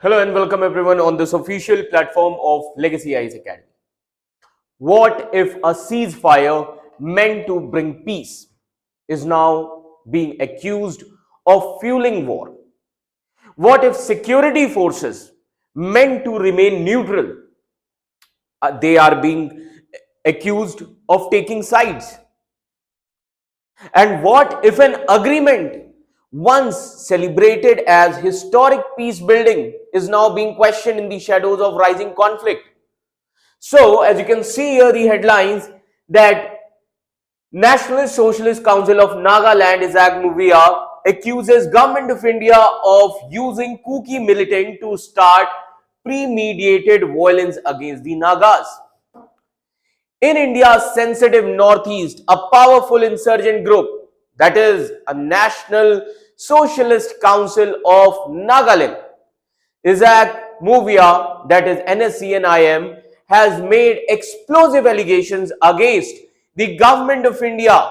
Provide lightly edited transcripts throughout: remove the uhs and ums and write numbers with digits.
Hello and welcome everyone on this official platform of Legacy Eyes Academy. What if a ceasefire meant to bring peace is now being accused of fueling war? What if security forces meant to remain neutral, they are being accused of taking sides? And what if an agreement once celebrated as historic peace building is now being questioned in the shadows of rising conflict? So, as you can see here, the headlines that Nationalist Socialist Council of Nagaland Movia accuses Government of India of using Kuki militant to start premeditated violence against the Nagas. In India's sensitive northeast, a powerful insurgent group, that is a National Socialist Council of Nagaland Movia, that is NSCN-IM, has made explosive allegations against the Government of India.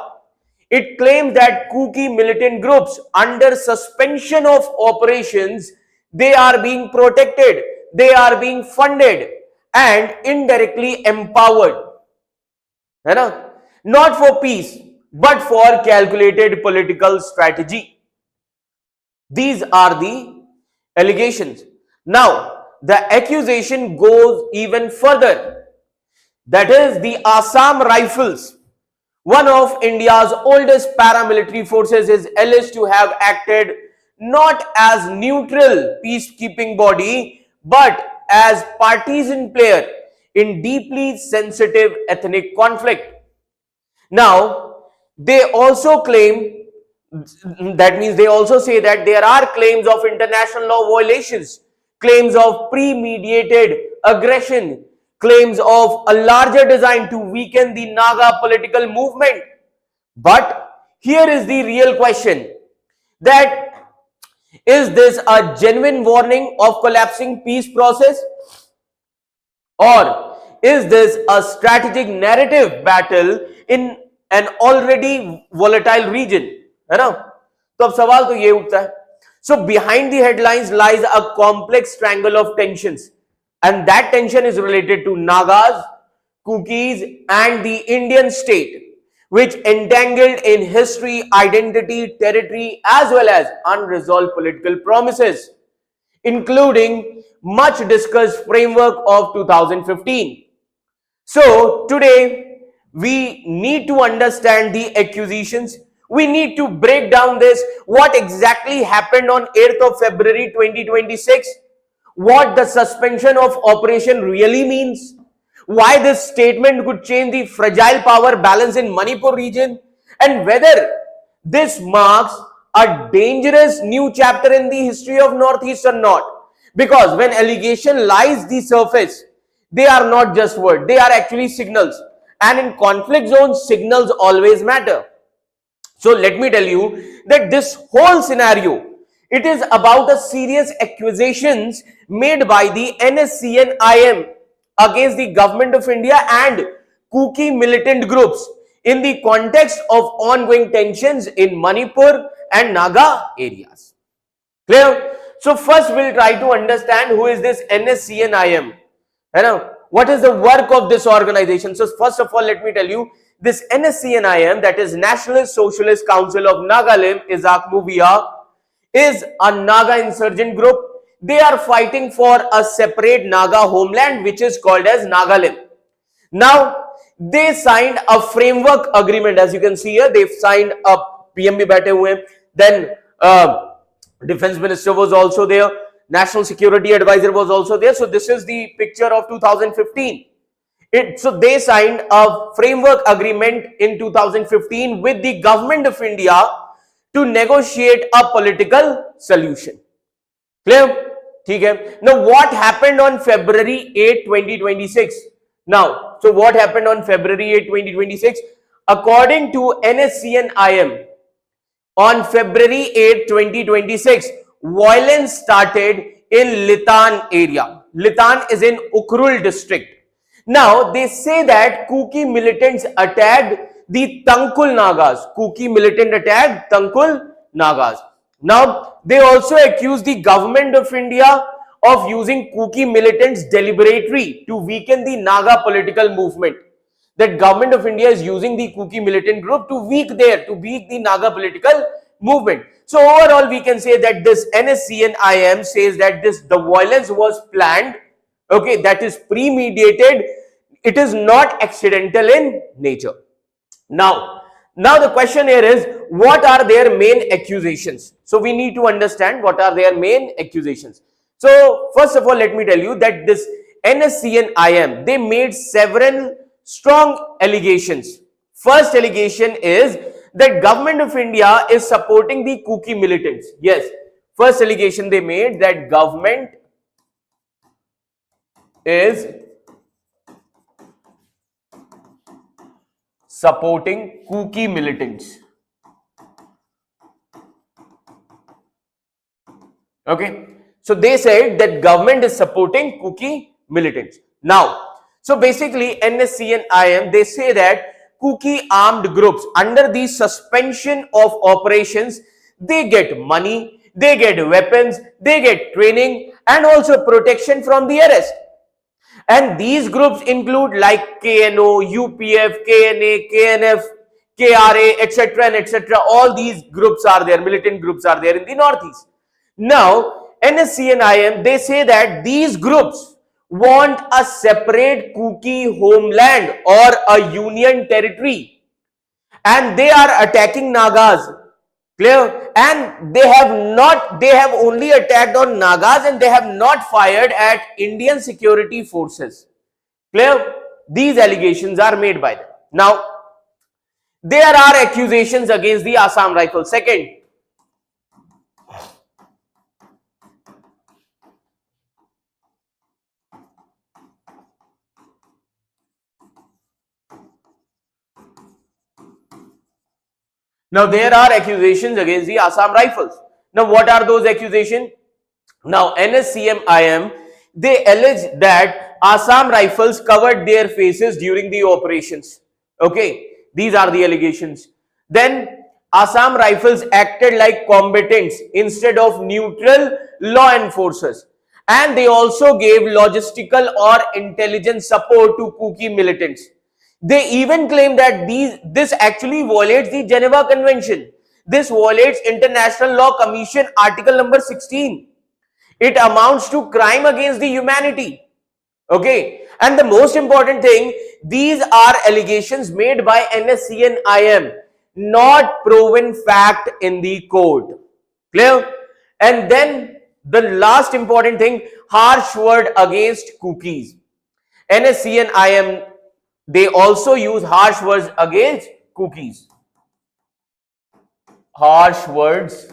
It claims that Kuki militant groups under suspension of operations, they are being protected, they are being funded and indirectly empowered. Not for peace, but for calculated political strategy. These are the allegations. Now, the accusation goes even further. That is, the Assam Rifles, one of India's oldest paramilitary forces, is alleged to have acted not as neutral peacekeeping body, but as partisan player in deeply sensitive ethnic conflict. Now, they also claim, that means they also say that there are claims of international law violations, claims of premeditated aggression, claims of a larger design to weaken the Naga political movement. But here is the real question, that is this a genuine warning of collapsing peace process, or is this a strategic narrative battle in an already volatile region? है ना? तो अब सवाल तो ये उठता है. So behind the headlines lies a complex triangle of tensions, and that tension is related to Nagas, Kukis and the Indian state, which entangled in history, identity, territory as well as unresolved political promises, including much discussed framework of 2015. So today we need to understand the accusations. We need to break down this, what exactly happened on 8th of February 2026, what the suspension of operation really means, why this statement could change the fragile power balance in Manipur region, and whether this marks a dangerous new chapter in the history of Northeast or not. Because when allegation lies the surface, they are not just words, they are actually signals. And in conflict zones, signals always matter. So let me tell you that this whole scenario, it is about a serious accusations made by the NSCN-IM against the Government of India and Kuki militant groups in the context of ongoing tensions in Manipur and Naga areas. Clear? So first we'll try to understand who is this NSCN-IM. What is the work of this organization? So first of all, let me tell you, this NSCN-IM, that is Nationalist Socialist Council of Nagaland Movia, is a Naga insurgent group. They are fighting for a separate Naga homeland which is called as Nagaland. Now, they signed a framework agreement. As you can see here, they've signed a PM bhi baithe hue. Then Defense Minister was also there. National Security Advisor was also there. So this is the picture of 2015. So they signed a framework agreement in 2015 with the Government of India to negotiate a political solution. Clear? Okay. Now what happened on February 8, 2026? Now, so what happened on February 8, 2026? According to NSCN-IM, on February 8, 2026, violence started in Litan area. Litan is in Ukhrul district. Now, they say that Kuki militants attacked the Tangkul Nagas. Kuki militant attacked Tangkul Nagas. Now, they also accuse the Government of India of using Kuki militants deliberately to weaken the Naga political movement. That government of India is using the Kuki militant group to weak the Naga political movement. So overall, we can say that this NSCN-IM says that the violence was planned, okay, that is premeditated. It is not accidental in nature. Now the question here is, what are their main accusations? So we need to understand what are their main accusations. So first of all, let me tell you that this NSCN-IM, they made several strong allegations. First allegation is that government of India is supporting the Kuki militants. Yes, first allegation they made, that government is supporting Kuki militants. Okay, so they said that government is supporting Kuki militants. Now, so basically NSCN-IM, they say that Kuki armed groups, under the suspension of operations, they get money, they get weapons, they get training and also protection from the arrest. And these groups include like KNO, UPF, KNA, KNF, KRA, etc. and etc. All these groups are there, militant groups are there in the northeast. Now, NSCN-IM, they say that these groups want a separate Kuki homeland or a union territory, and they are attacking Nagas. Clear? And they have only attacked on Nagas, and they have not fired at Indian security forces. Clear? These allegations are made by them. Now, there are accusations against the Assam Rifles. Second, now there are accusations against the Assam Rifles. Now, what are those accusations? Now, NSCN-IM, they allege that Assam Rifles covered their faces during the operations. Okay, these are the allegations. Then Assam Rifles acted like combatants instead of neutral law enforcers, and they also gave logistical or intelligence support to Kuki militants. They even claim that this actually violates the Geneva Convention. This violates International Law Commission Article number 16. It amounts to crime against the humanity. Okay, and the most important thing, these are allegations made by NSCN-IM, not proven fact in the court. Clear? And then the last important thing, harsh word against Kukis. NSCN-IM, they also use harsh words against Kukis. Harsh words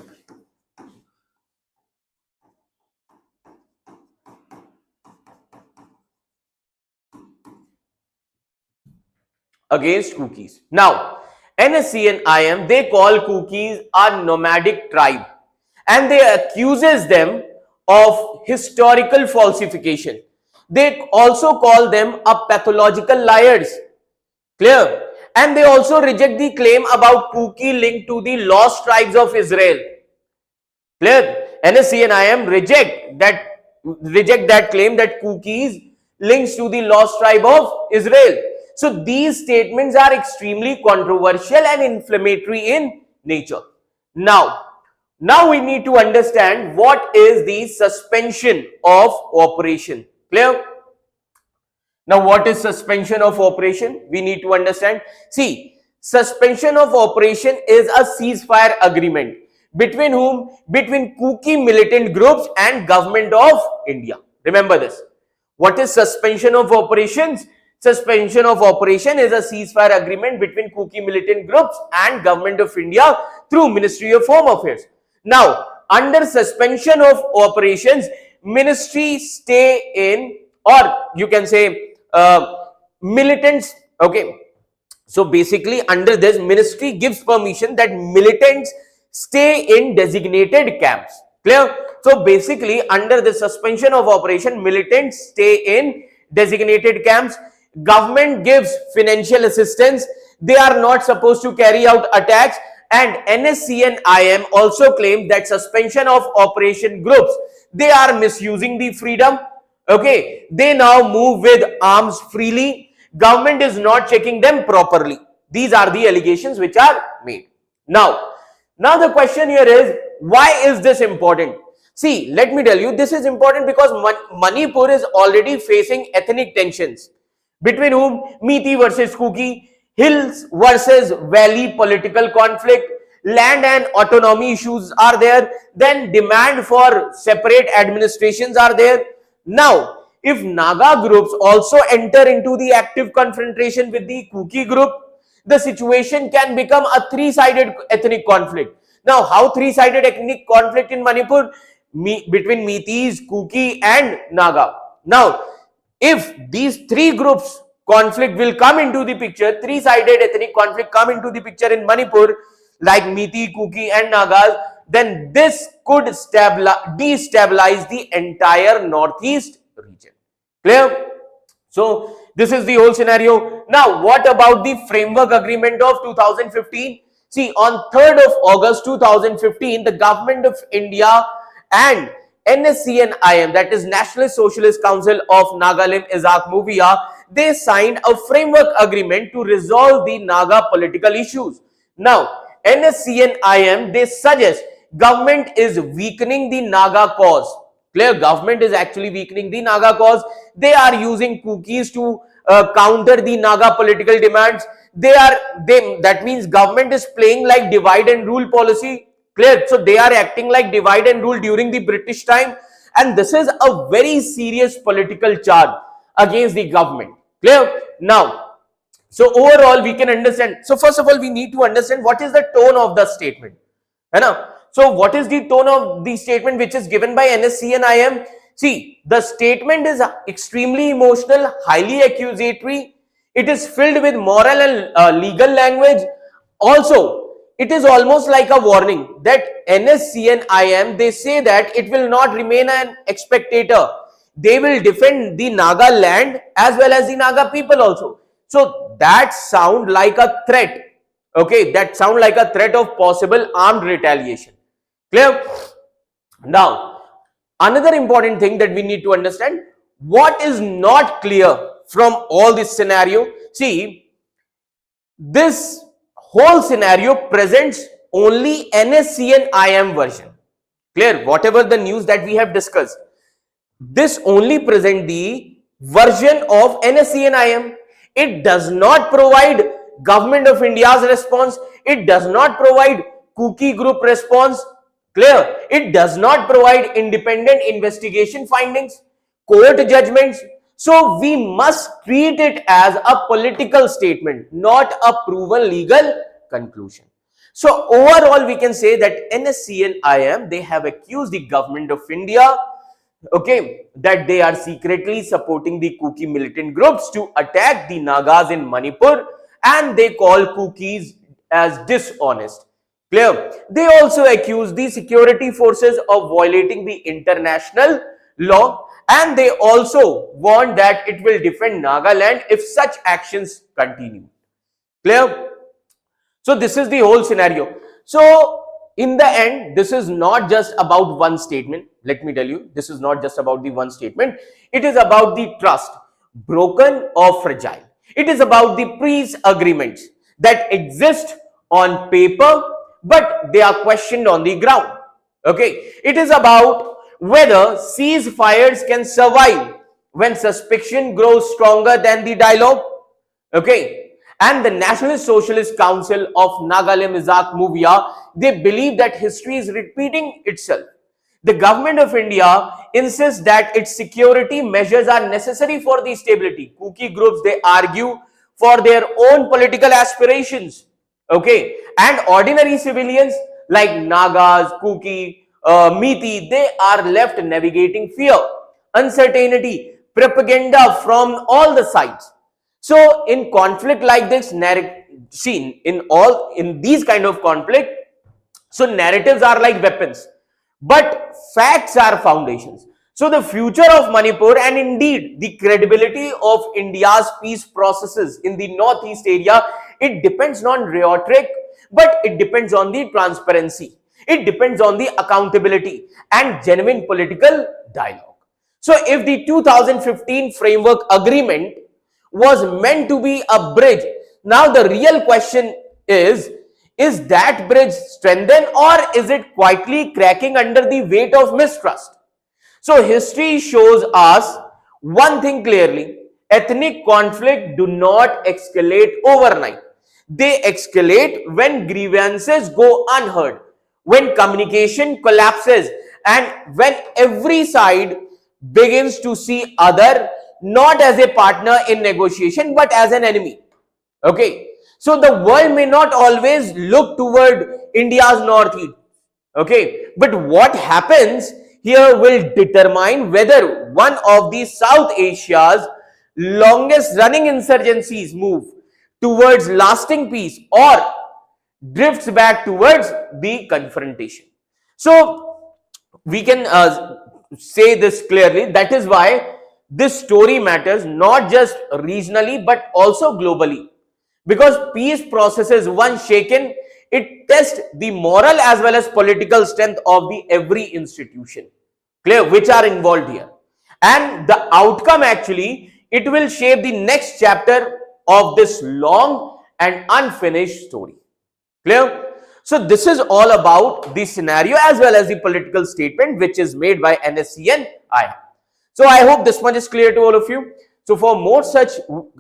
against Kukis. Now, NSCN-IM, they call Kukis a nomadic tribe, and they accuses them of historical falsification. They also call them a pathological liars. Clear? And they also reject the claim about Kuki linked to the lost tribes of Israel. Clear? NSCN-IM reject that claim that Kukis links to the lost tribe of Israel. So these statements are extremely controversial and inflammatory in nature. Now we need to understand what is the suspension of operation. Clear? Now, what is suspension of operation? We need to understand. See, suspension of operation is a ceasefire agreement between whom? Between Kuki militant groups and government of India. Remember this. What is suspension of operations? Suspension of operation is a ceasefire agreement between Kuki militant groups and government of India through Ministry of Home Affairs. Now, under suspension of operations, ministry stay in, or you can say militants. Okay, so basically under this, ministry gives permission that militants stay in designated camps. Clear? So basically under the suspension of operation, militants stay in designated camps. Government gives financial assistance. They are not supposed to carry out attacks. And NSCN-IM also claimed that suspension of operation groups, they are misusing the freedom. Okay, they now move with arms freely. Government is not checking them properly. These are the allegations which are made. Now the question here is, why is this important? See, let me tell you, this is important because Manipur is already facing ethnic tensions. Between whom? Meeti versus Kuki, hills versus valley political conflict, land and autonomy issues are there, then demand for separate administrations are there. Now, if Naga groups also enter into the active confrontation with the Kuki group, the situation can become a three-sided ethnic conflict. Now, how three-sided ethnic conflict in Manipur? Between Meetis, Kuki and Naga. Now, if these three groups conflict will come into the picture, three-sided ethnic conflict come into the picture in Manipur, like Meeti, Kuki and Nagas, then this could destabilize the entire northeast region. Clear? So this is the whole scenario. Now, what about the framework agreement of 2015? See, on 3rd of August 2015, the government of India and NSCN-IM, that is Nationalist Socialist Council of Nagaland Izak Movia, they signed a framework agreement to resolve the Naga political issues. Now, NSCN-IM, they suggest government is weakening the Naga cause. Clear? Government is actually weakening the Naga cause. They are using cookies to counter the Naga political demands. That means government is playing like divide and rule policy. Clear? So they are acting like divide and rule during the British time, and this is a very serious political charge against the government. Clear? Now, so overall we can understand. So first of all, we need to understand what is the tone of the statement. So what is the tone of the statement which is given by NSCN-IM? See, the statement is extremely emotional, highly accusatory. It is filled with moral and legal language. Also, it is almost like a warning that NSCN-IM, they say that it will not remain an spectator. They will defend the Naga land as well as the Naga people also. So that sound like a threat. Okay, that sound like a threat of possible armed retaliation. Clear? Now, another important thing that we need to understand, what is not clear from all this scenario. See, this whole scenario presents only NSCN-IM version. Clear? Whatever the news that we have discussed, this only present the version of NSCN-IM. It does not provide Government of India's response. It does not provide Kuki group response. Clear? It does not provide independent investigation findings, court judgments. So we must treat it as a political statement, not a proven legal conclusion. So overall, we can say that NSCN-IM, they have accused the government of India, okay, that they are secretly supporting the Kuki militant groups to attack the Nagas in Manipur, and they call Kukis as dishonest. Clear? They also accuse the security forces of violating the international law, and they also warn that it will defend Nagaland if such actions continue. Clear? So this is the whole scenario. So in the end, this is not just about one statement. Let me tell you, this is not just about the one statement. It is about the trust, broken or fragile. It is about the peace agreements that exist on paper, but they are questioned on the ground. Okay. It is about whether ceasefires can survive when suspicion grows stronger than the dialogue. Okay. And the Nationalist Socialist Council of Nagaland Izak Movia, they believe that history is repeating itself. The government of India insists that its security measures are necessary for the stability. Kuki groups, they argue for their own political aspirations. Okay. And ordinary civilians like Nagas, Kuki, Meeti, they are left navigating fear, uncertainty, propaganda from all the sides. So in conflict like this, seen in these kind of conflict, so narratives are like weapons, but facts are foundations. So the future of Manipur and indeed the credibility of India's peace processes in the northeast area, it depends not on rhetoric, but it depends on the transparency. It depends on the accountability and genuine political dialogue. So if the 2015 framework agreement was meant to be a bridge, now the real question is that bridge strengthened or is it quietly cracking under the weight of mistrust? So history shows us one thing clearly: ethnic conflict do not escalate overnight. They escalate when grievances go unheard, when communication collapses, and when every side begins to see other not as a partner in negotiation but as an enemy. Okay, so the world may not always look toward India's northeast. Okay, but what happens here will determine whether one of the South Asia's longest running insurgencies move towards lasting peace or drifts back towards the confrontation. So we can say this clearly. That is why this story matters not just regionally but also globally, because peace processes once shaken, it tests the moral as well as political strength of the every institution, clear, which are involved here, and the outcome actually it will shape the next chapter of this long and unfinished story. Clear? So this is all about the scenario as well as the political statement which is made by NSCN-IM. So I hope this much is clear to all of you. So for more such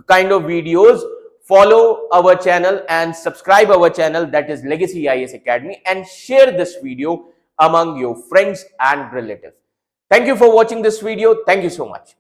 kind of videos, follow our channel and subscribe our channel, that is Legacy IAS Academy, and share this video among your friends and relatives. Thank you for watching this video. Thank you so much.